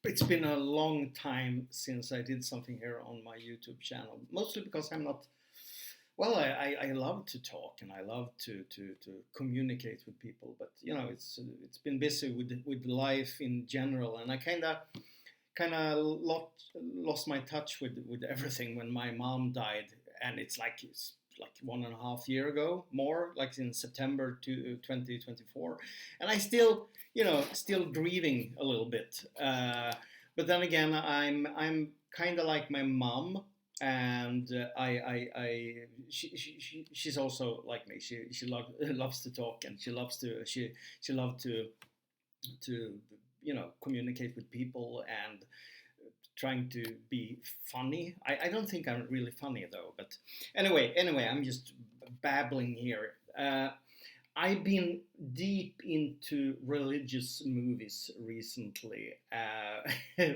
It's been a long time since I did something here on my YouTube channel, mostly because I'm not. Well, I love to talk and I love to communicate with people, but it's been busy with life in general, and I kind of lost my touch with everything when my mom died, and it's like 1.5 year ago, more like in September 2024, and I still grieving a little bit. But then again, I'm kind of like my mom, and she's also like me. She loves to talk, and she loves to communicate with people and trying to be funny. I don't think I'm really funny though, but anyway, I'm just babbling here. I've been deep into religious movies recently,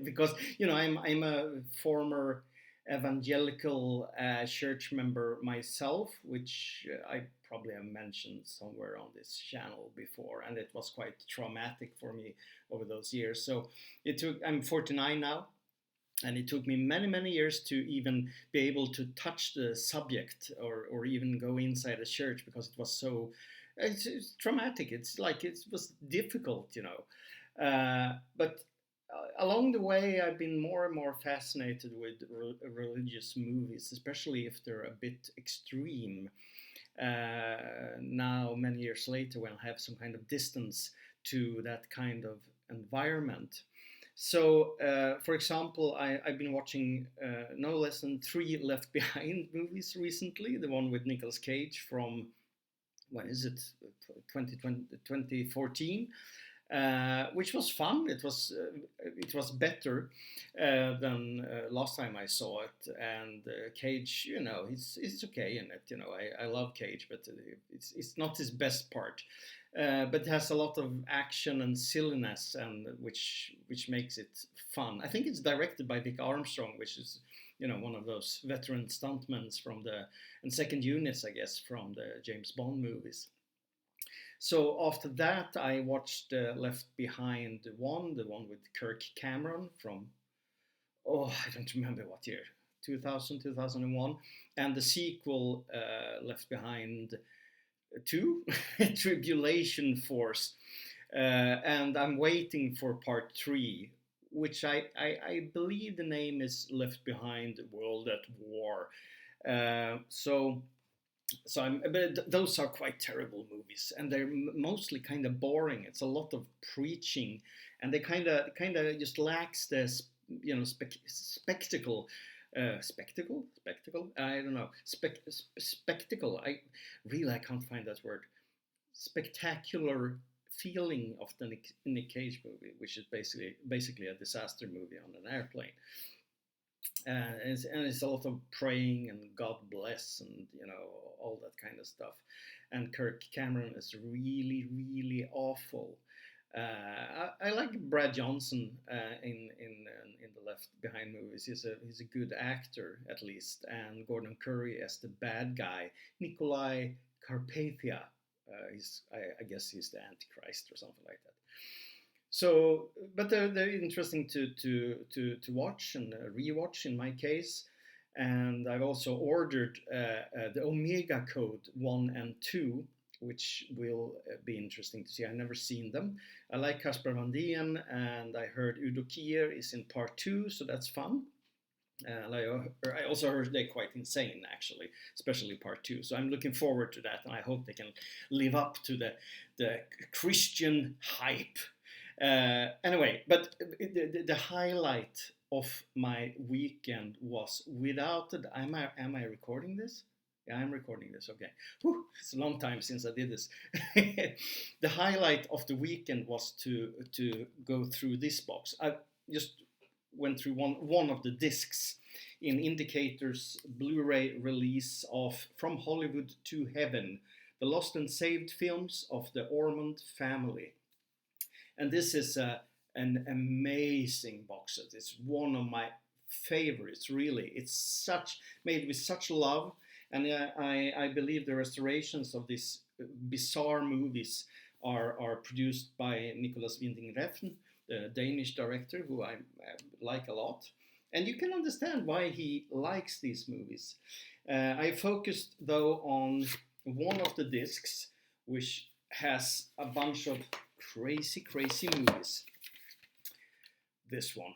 because I'm a former evangelical church member myself, which I probably have mentioned somewhere on this channel before, and it was quite traumatic for me over those years. So I'm 49 now, and it took me many years to even be able to touch the subject, or even go inside a church, because it was so it's traumatic. It's like it was difficult. But along the way, I've been more and more fascinated with religious movies, especially if they're a bit extreme. Now, many years later, when I have some kind of distance to that kind of environment. So, for example, I've been watching no less than 3 Left Behind movies recently. The one with Nicolas Cage from, when is it, 2014, which was fun. It was better than last time I saw it. And Cage, he's okay in it. I love Cage, but it's not his best part. But it has a lot of action and silliness, and which makes it fun. I think it's directed by Vic Armstrong, which is one of those veteran stuntmen from and second units, I guess, from the James Bond movies. So after that, I watched Left Behind the one with Kirk Cameron from, I don't remember what year, 2000, 2001, and the sequel, Left Behind 2, Tribulation Force, and I'm waiting for part 3, which I believe the name is Left Behind World at War. But those are quite terrible movies, and they're mostly kind of boring. It's a lot of preaching, and they kind of just lacks the spectacle. Spectacle. I don't know. Spectacle. I can't find that word. Spectacular feeling of the Nick Cage movie, which is basically a disaster movie on an airplane. It's a lot of praying and God bless, and all that kind of stuff. And Kirk Cameron is really awful. I like Brad Johnson in the Left Behind movies. He's a good actor, at least. And Gordon Curry as the bad guy, Nikolai Carpathia. I guess he's the Antichrist or something like that. So, but they're interesting to watch and rewatch in my case. And I've also ordered the Omega Code 1 and 2, which will be interesting to see. I've never seen them. I like Casper Van Dien, and I heard Udo Kier is in part 2, so that's fun. I also heard they're quite insane, actually, especially part 2. So I'm looking forward to that, and I hope they can live up to the Christian hype. Anyway, but the highlight of my weekend was, without it. Am I recording this? Yeah, I'm recording this. Okay. Whew, it's a long time since I did this. The highlight of the weekend was to go through this box. I just went through one of the discs in Indicator's Blu-ray release of From Hollywood to Heaven, the lost and saved films of the Ormond family. And this is an amazing box set. It's one of my favorites, really. It's made with such love, and I believe the restorations of these bizarre movies are produced by Nicolas Winding Refn, the Danish director, who I like a lot. And you can understand why he likes these movies. I focused though on one of the discs, which has a bunch of crazy, crazy movies. This one.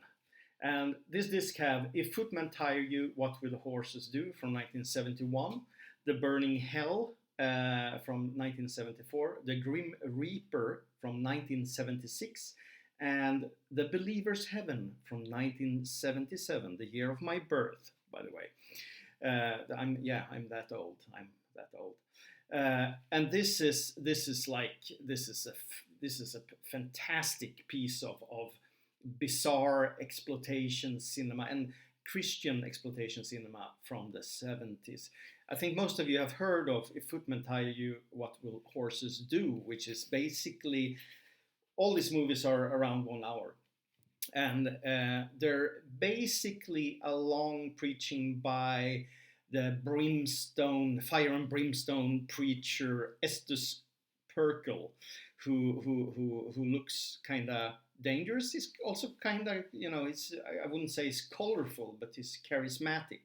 And this disc have If Footmen Tire You, What Will the Horses Do from 1971, The Burning Hell from 1974, The Grim Reaper from 1976, and The Believer's Heaven from 1977, the year of my birth, by the way. I'm that old. I'm that old. And this is a fantastic piece of bizarre exploitation cinema and Christian exploitation cinema from the 70s. I think most of you have heard of If Footmen Tire You, What Will Horses Do, which is basically, all these movies are around 1 hour. And they're basically a long preaching by the fire and brimstone preacher Estus Pirkle, who looks kind of dangerous. He's also kind of, I wouldn't say he's colorful, but he's charismatic.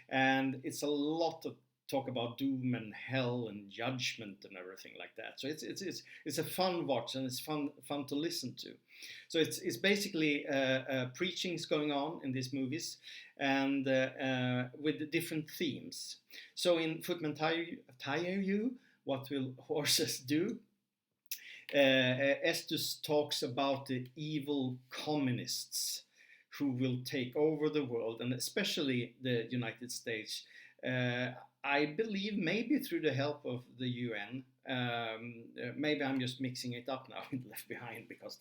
And it's a lot of talk about doom and hell and judgment and everything like that. So it's a fun watch, and it's fun to listen to. So it's basically preachings going on in these movies, and with different themes. So in Footmen Tire You, What Will Horses Do? Estus talks about the evil communists who will take over the world, and especially the United States. I believe maybe through the help of the UN. Maybe I'm just mixing it up now in Left Behind, because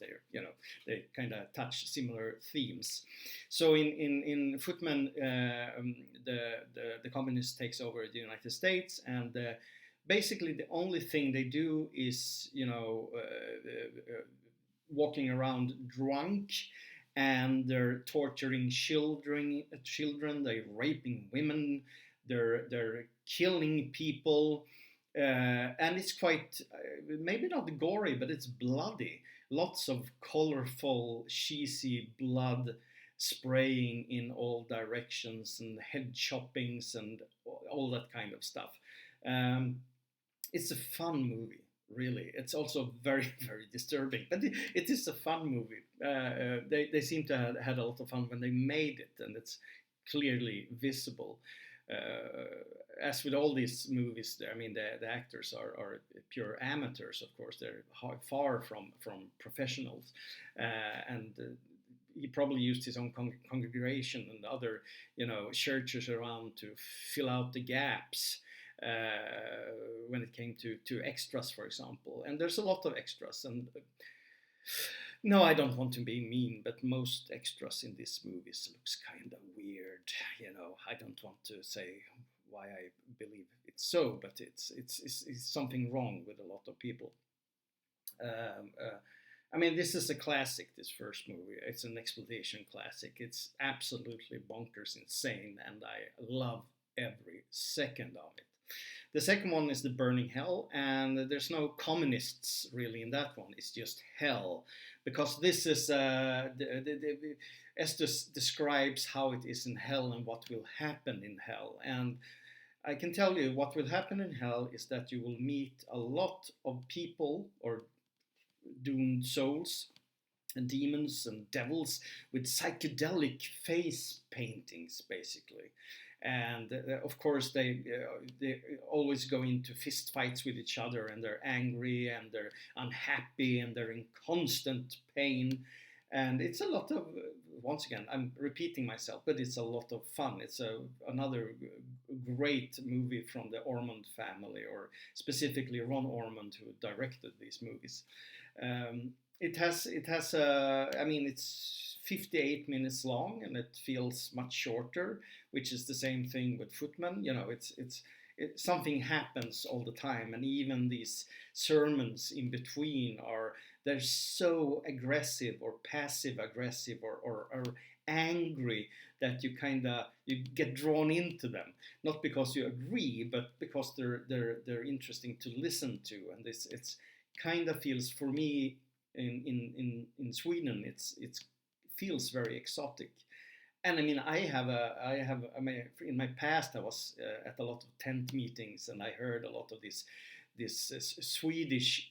they kind of touch similar themes. So in Footman, the communist takes over the United States, and basically the only thing they do is walking around drunk, and they're torturing children, they're raping women, they're killing people, and it's quite maybe not gory, but it's bloody. Lots of colorful, cheesy blood spraying in all directions, and head choppings and all that kind of stuff. It's a fun movie, really. It's also very, very disturbing, but it is a fun movie. They seem to have had a lot of fun when they made it, and it's clearly visible. As with all these movies, the actors are pure amateurs. Of course, they're far from professionals, and he probably used his own congregation and other churches around to fill out the gaps when it came to extras, for example. And there's a lot of extras, and no, I don't want to be mean, but most extras in these movies looks kind of weird. I don't want to say why I believe it's so, but it's something wrong with a lot of people. This is a classic, this first movie. It's an exploitation classic. It's absolutely bonkers insane, and I love every second of it. The second one is The Burning Hell, and there's no communists really in that one. It's just hell, because this is Estes describes how it is in hell and what will happen in hell. And I can tell you what will happen in hell is that you will meet a lot of people, or doomed souls and demons and devils, with psychedelic face paintings, basically. And of course, they always go into fist fights with each other, and they're angry, and they're unhappy, and they're in constant pain. And it's a lot of, once again, I'm repeating myself, but it's a lot of fun. It's another great movie from the Ormond family, or specifically Ron Ormond, who directed these movies. It's 58 minutes long, and it feels much shorter, which is the same thing with Footman. Something happens all the time, and even these sermons in between they're so aggressive or passive aggressive or angry that you get drawn into them, not because you agree, but because they're interesting to listen to. And it's kind of feels, for me, in Sweden, it feels very exotic. And I mean, I mean, in my past, I was at a lot of tent meetings, and I heard a lot of this Swedish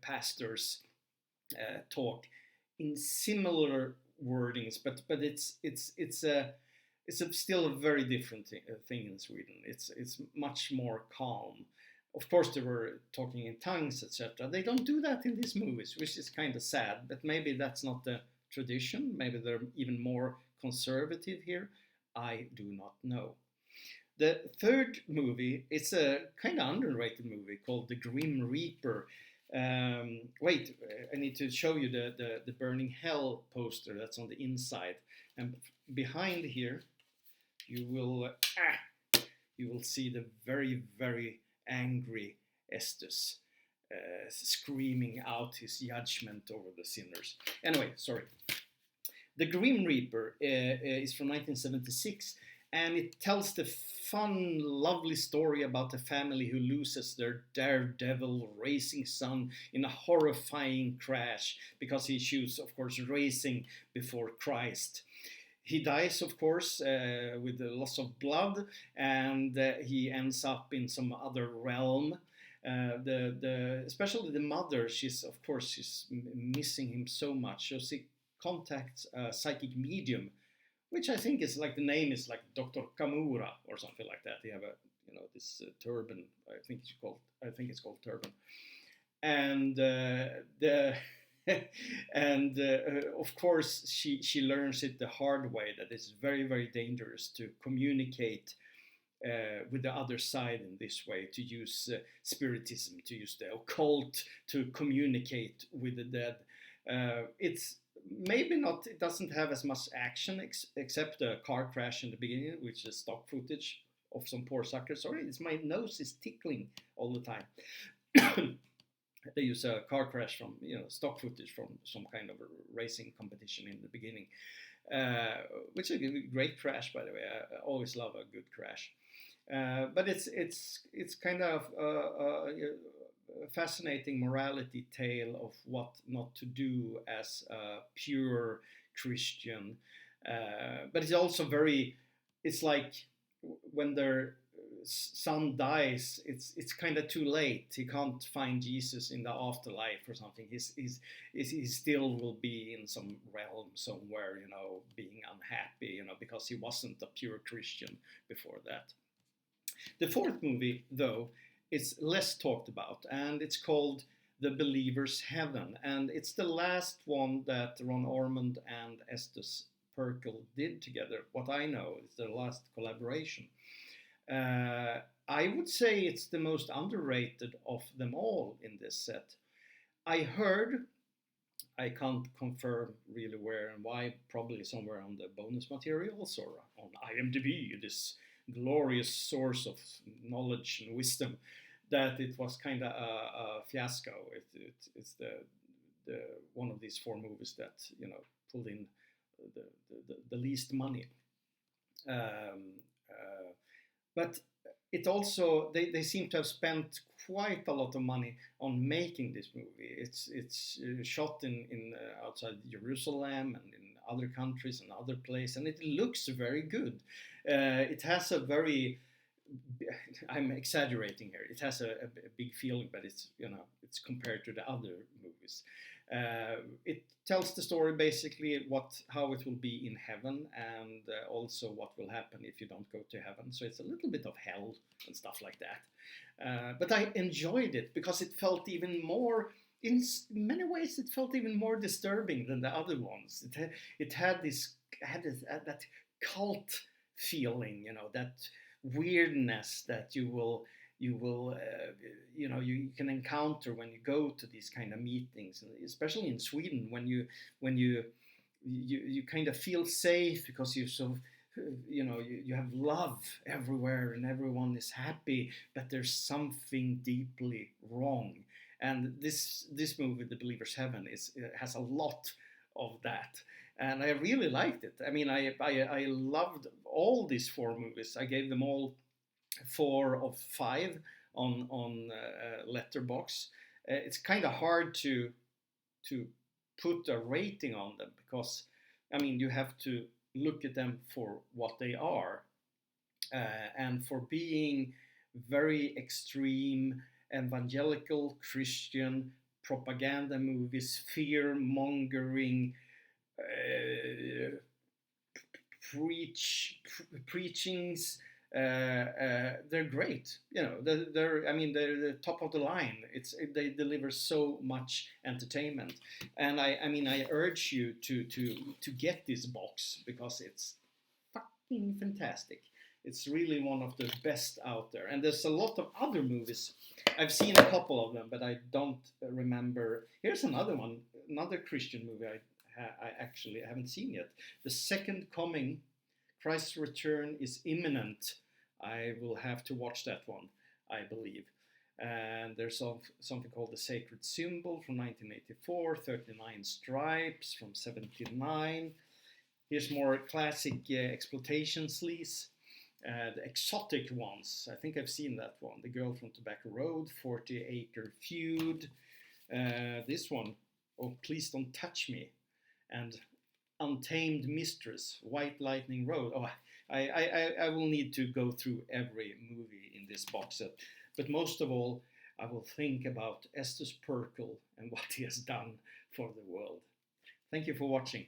pastors talk in similar wordings, but it's still a very different thing in Sweden. It's much more calm. Of course, they were talking in tongues, etc. They don't do that in these movies, which is kind of sad. But maybe that's not the tradition. Maybe they're even more conservative here. I do not know. The third movie, it's a kind of underrated movie called The Grim Reaper. Wait, I need to show you the Burning Hell poster that's on the inside. And behind here, you will see the very, very angry Estus screaming out his judgment over the sinners. Anyway, sorry. The Grim Reaper is from 1976, and it tells the fun, lovely story about a family who loses their daredevil racing son in a horrifying crash because he chooses, of course, racing before Christ. He dies, of course, with the loss of blood, and he ends up in some other realm. Especially the mother, she's missing him so much. So she contacts a psychic medium, which I think is like, the name is like Dr. Kamura or something like that. They have this turban. I think it's called turban, and of course she learns it the hard way, that it's very, very dangerous to communicate with the other side in this way, to use spiritism, to use the occult to communicate with the dead. It's maybe not, it doesn't have as much action except a car crash in the beginning, which is stock footage of some poor sucker. Sorry, my nose is tickling all the time. They use a car crash from stock footage from some kind of a racing competition in the beginning, which is a great crash, by the way. I always love a good crash, but it's kind of a fascinating morality tale of what not to do as a pure Christian. But it's also it's like when their son dies, it's kind of too late. He can't find Jesus in the afterlife or something. He still will be in some realm somewhere, being unhappy, because he wasn't a pure Christian before that. The fourth movie, though, is less talked about, and it's called The Believer's Heaven, and it's the last one that Ron Ormond and Estus Pirkle did together. What I know, it's their last collaboration. I would say it's the most underrated of them all in this set. I heard, I can't confirm really where and why, probably somewhere on the bonus materials or on IMDb, this glorious source of knowledge and wisdom, that it was kind of a fiasco. It's the one of these four movies that pulled in the least money. But it also, they seem to have spent quite a lot of money on making this movie. It's shot in outside Jerusalem and in other countries and other places, and it looks very good. It has a very, I'm exaggerating here, it has a big feeling, but it's compared to the other movies. It tells the story basically how it will be in heaven, and also what will happen if you don't go to heaven. So it's a little bit of hell and stuff like that. But I enjoyed it because it felt even more, in many ways, it felt even more disturbing than the other ones. It had that cult feeling, that weirdness that you can encounter when you go to these kind of meetings, and especially in Sweden, when you kind of feel safe because you have love everywhere and everyone is happy, but there's something deeply wrong. And this movie, The Believer's Heaven, has a lot of that, and I really liked it. I mean, I loved all these four movies. I gave them all 4 of 5 on Letterboxd. It's kind of hard to to put a rating on them, because I mean you have to look at them for what they are, and for being very extreme evangelical Christian propaganda movies, fear mongering, uh, preachings. They're great. You know, I mean, they're the top of the line. They deliver so much entertainment, and I mean, I urge you to get this box, because it's fucking fantastic. It's really one of the best out there. And there's a lot of other movies. I've seen a couple of them, but I don't remember. Here's another one, another Christian movie I actually haven't seen yet. The Second Coming, Christ's Return is Imminent. I will have to watch that one, I believe. And there's something called The Sacred Symbol from 1984, 39 Stripes from 79. Here's more classic exploitation sleaze. The exotic ones, I think I've seen that one. The Girl from Tobacco Road, 40 Acre Feud. This one, Oh Please Don't Touch Me. And Untamed Mistress, White Lightning Road. Oh, I will need to go through every movie in this box set. But most of all, I will think about Estus Pirkle and what he has done for the world. Thank you for watching.